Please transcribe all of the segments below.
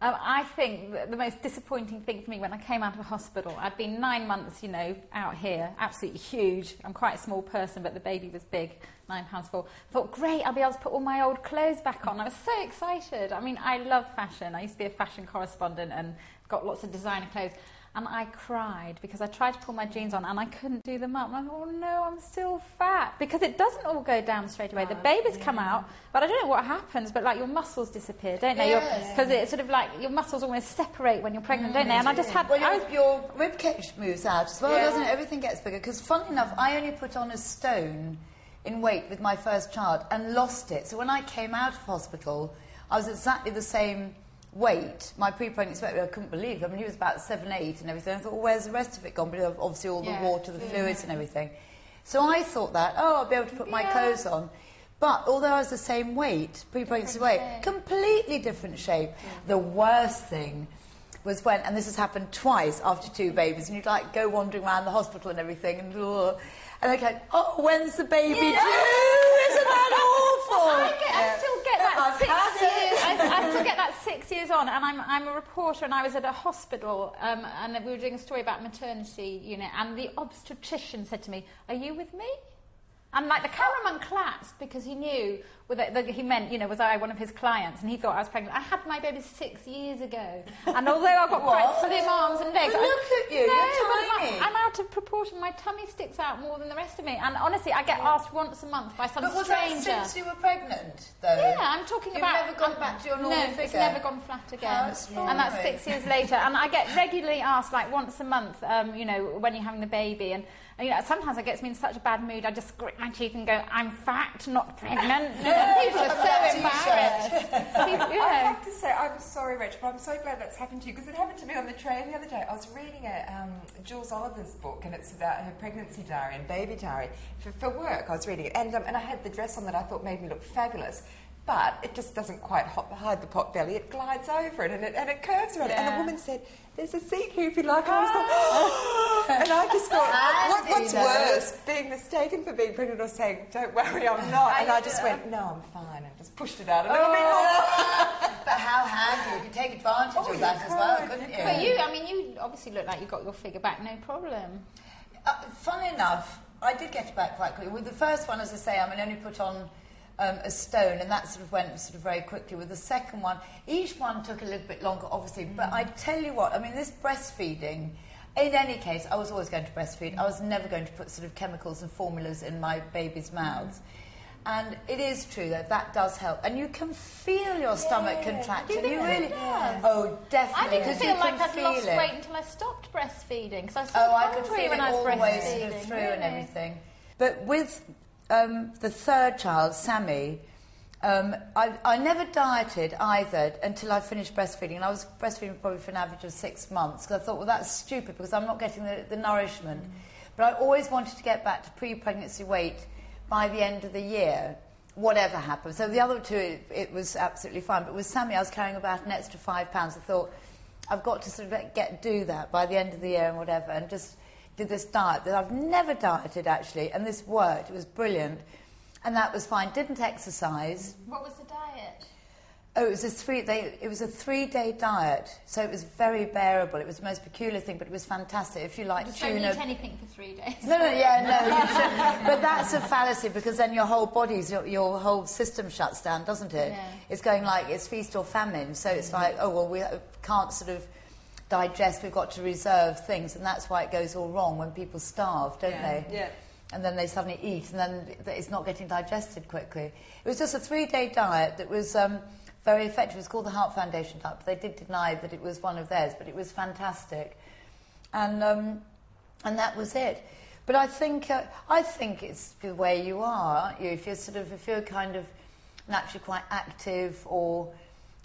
I think the most disappointing thing for me when I came out of hospital, I'd been 9 months, you know, out here, absolutely huge. I'm quite a small person, but the baby was big, £9.4. I thought, great, I'll be able to put all my old clothes back on. I was so excited. I mean, I love fashion. I used to be a fashion correspondent and got lots of designer clothes. And I cried because I tried to pull my jeans on and I couldn't do them up. And I thought, oh no, I'm still fat. Because it doesn't all go down straight away. The babies come out, but I don't know what happens, but like your muscles disappear, don't they? Because it's sort of like your muscles almost separate when you're pregnant, don't they? And I just had... Well, your rib cage moves out as well, doesn't it? Everything gets bigger. Because funny enough, I only put on a stone in weight with my first child and lost it. So when I came out of hospital, I was exactly the same weight. My pre-pregnancy weight, I couldn't believe. I mean, he was about 7, 8 and everything. I thought, well, where's the rest of it gone? But obviously all the water, the fluids and everything. So I thought that, I'll be able to put my clothes on. But although I was the same weight, pre-pregnancy weight, completely different shape. The worst thing was when, and this has happened twice after 2 babies, and you'd like go wandering around the hospital and everything, and they go, oh, when's the baby due? Isn't that awful? I still get that 6 years. I still get that 6 years on, and I'm a reporter, and I was at a hospital, and we were doing a story about maternity unit, and the obstetrician said to me, "Are you with me?" And like the cameraman collapsed because he knew he meant, you know, was I one of his clients, and he thought I was pregnant. I had my baby 6 years ago, and although I've got quite slim arms and legs, but look at you, you're tiny. I'm out of proportion. My tummy sticks out more than the rest of me, and honestly, I get asked once a month by some stranger. But was that since you were pregnant, though? Yeah, I'm talking about. You've never gone back to your normal figure? No, it's never gone flat again. And that's 6 years later, and I get regularly asked, like once a month, you know, when you're having the baby, and you know, sometimes it gets me in such a bad mood, I just grit my teeth and go, I'm fat, not pregnant. People are so embarrassed. I have to say, I'm sorry, Rach, but I'm so glad that's happened to you, because it happened to me on the train the other day. I was reading Jules Oliver's book, and it's about her pregnancy diary and baby diary. For work, I was reading it, and I had the dress on that I thought made me look fabulous. But it just doesn't quite hide the pot belly. It glides over it and it curves around it. And the woman said, "There's a seat here if you like." And I was like, oh! And I just thought, what's worse, being mistaken for being pregnant or saying, "Don't worry, I'm not"? And I just went, "No, I'm fine," and just pushed it out a little bit more. But how handy! You could take advantage of that as well, couldn't you? But you obviously look like you got your figure back, no problem. Funnily enough, I did get it back quite quickly. With the first one, as I say, I only put on a stone, and that sort of went very quickly. With the second one, each one took a little bit longer, obviously. But I tell you what, this breastfeeding, in any case, I was always going to breastfeed. I was never going to put sort of chemicals and formulas in my baby's mouths. And it is true that does help. And you can feel your stomach contract. You really... Oh, definitely. I didn't feel like I'd lost weight until I stopped breastfeeding, because I was so I could hungry feel when it I was all the way breastfeeding. sort of through and everything. But with the third child, Sammy, I never dieted either until I finished breastfeeding, and I was breastfeeding probably for an average of 6 months, because I thought, well, that's stupid because I'm not getting the nourishment. But I always wanted to get back to pre-pregnancy weight by the end of the year, whatever happened. So the other two, it was absolutely fine. But with Sammy, I was carrying about an extra 5 pounds. I thought, I've got to sort of do that by the end of the year and whatever, and just did this diet that I've never dieted, actually, and this worked. It was brilliant. And that was fine. Didn't exercise. What was the diet? Oh, it was a 3-day diet, so it was very bearable. It was the most peculiar thing, but it was fantastic. If you like tuna... Don't eat anything for 3 days. No, but that's a fallacy, because then your whole your whole system shuts down, doesn't it? Yeah. It's going like, it's feast or famine, so it's like, oh, well, we can't sort of digest, we've got to reserve things, and that's why it goes all wrong when people starve, don't they? Yeah. And then they suddenly eat, and then it's not getting digested quickly. It was just a 3-day diet that was very effective. It was called the Heart Foundation diet, but they did deny that it was one of theirs, but it was fantastic. And that was it. But I think it's the way you are, aren't you? If you're kind of naturally quite active, or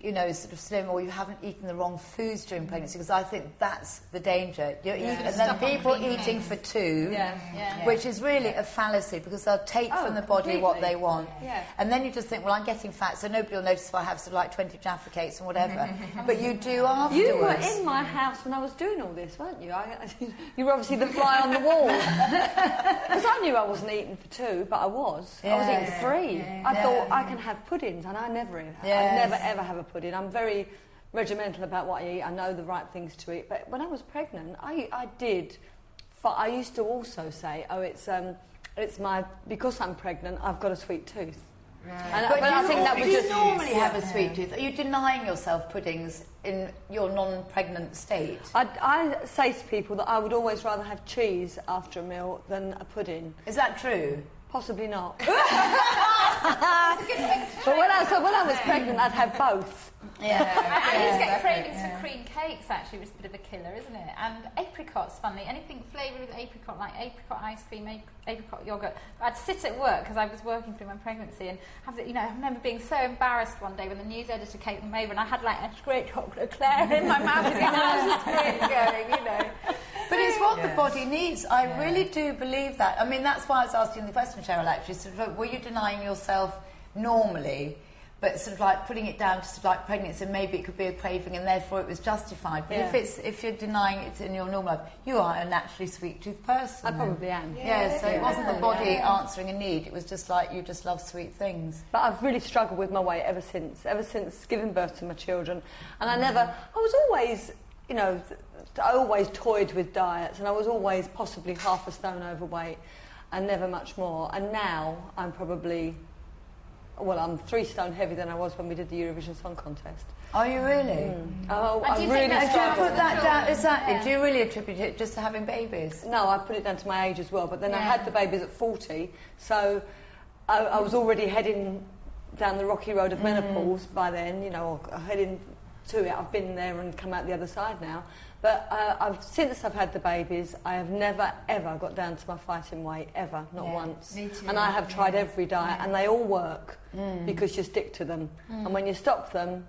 sort of slim, or you haven't eaten the wrong foods during pregnancy, because I think that's the danger. And then people eating for two, which is really a fallacy, because they'll take from the body what they want. Yeah. And then you just think, well, I'm getting fat, so nobody will notice if I have sort of like 20 Jaffa cakes and whatever. But you do afterwards. You were in my house when I was doing all this, weren't you? You were obviously the fly on the wall. Because I knew I wasn't eating for two, but I was. I was eating 3. I thought, I can have puddings, and I never have. I never ever have a pudding. I'm very regimental about what I eat. I know the right things to eat. But when I was pregnant, I used to also say, because I'm pregnant, I've got a sweet tooth. Right. But I think that do was you just normally have a sweet tooth? Are you denying yourself puddings in your non-pregnant state? I say to people that I would always rather have cheese after a meal than a pudding. Is that true? Possibly not. But when I was pregnant, I'd have both. Yeah. I used to get cravings for cream cakes, actually, which is a bit of a killer, isn't it? And apricots, funnily. Anything flavoured with apricot, like apricot ice cream, apricot yoghurt. I'd sit at work, because I was working through my pregnancy, and I remember being so embarrassed one day when the news editor came over, and I had like a great chocolate eclair in my mouth, and I was just going. But it's what the body needs. I really do believe that. I mean, that's why I was asking the question, Cheryl, actually. Sort of, were you denying yourself normally, but sort of like putting it down to sort of like pregnancy, and maybe it could be a craving, and therefore it was justified. But if you're denying it in your normal life, you are a naturally sweet-toothed person. I probably am. Yeah, so it wasn't the body answering a need. It was just like you just love sweet things. But I've really struggled with my weight ever since giving birth to my children. And I was always, I always toyed with diets, and I was always possibly half a stone overweight and never much more. And now I'm probably... Well, I'm 3 stone heavier than I was when we did the Eurovision Song Contest. Are you really? Oh, And I do you really think that's Do you put that down? Exactly. Yeah. Do you really attribute it just to having babies? No, I put it down to my age as well. But then I had the babies at 40, so I was already heading down the rocky road of menopause by then. Or heading to it. I've been there and come out the other side now. But since I've had the babies, I have never, ever got down to my fighting weight, ever, not once. Me too. And I have tried every diet, and they all work because you stick to them. And when you stop them...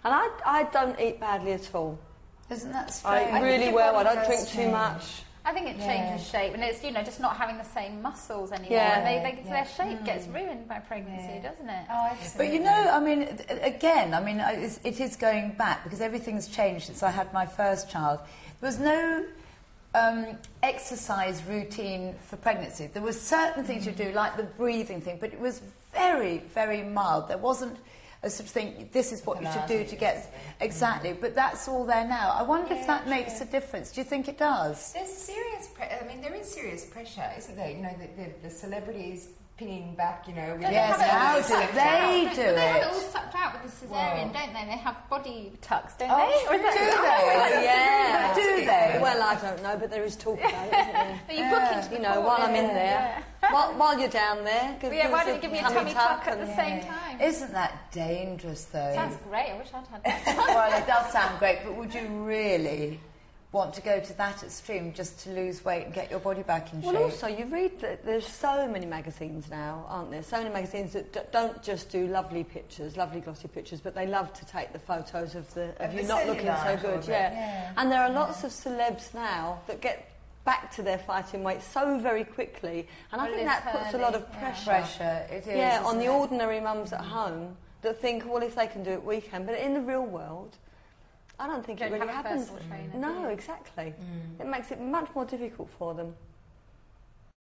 And I don't eat badly at all. Isn't that strange? I really well. I don't drink too much. I think it changes shape, and it's just not having the same muscles anymore. Yeah. And their shape gets ruined by pregnancy, doesn't it? Oh, absolutely. But it is going back, because everything's changed since I had my first child. There was no exercise routine for pregnancy. There were certain things you do, like the breathing thing, but it was very, very mild. There wasn't a sort of thing, this is what you should do to get... Exactly, but that's all there now. I wonder if that makes a difference. Do you think it does? There's serious there is serious pressure, isn't there? The celebrities pinning back, with Yes, how do they do They have it it? all sucked out with the cesarean, don't they? They have body tucks, don't Oh, they? do they? Yeah. Do they? Well, I don't know, but there is talk about it, isn't there? But you book into the While I'm in there, while you're down there. why don't you give me a tummy tuck at the same time? Isn't that dangerous, though? Sounds great. I wish I'd had that. Well, it does sound great, but would you really want to go to that extreme just to lose weight and get your body back in shape? Well, also, you read that there's so many magazines now, aren't there? So many magazines that don't just do lovely pictures, lovely glossy pictures, but they love to take the photos of you not looking so good. Yeah. And there are lots of celebs now that get back to their fighting weight so very quickly, and I think that puts a lot of pressure. It is. Yeah, on the isn't it? ordinary mums at home that think, well, if they can do it, we can. But in the real world, I don't think it really happens. Trainer, No, exactly. It makes it much more difficult for them.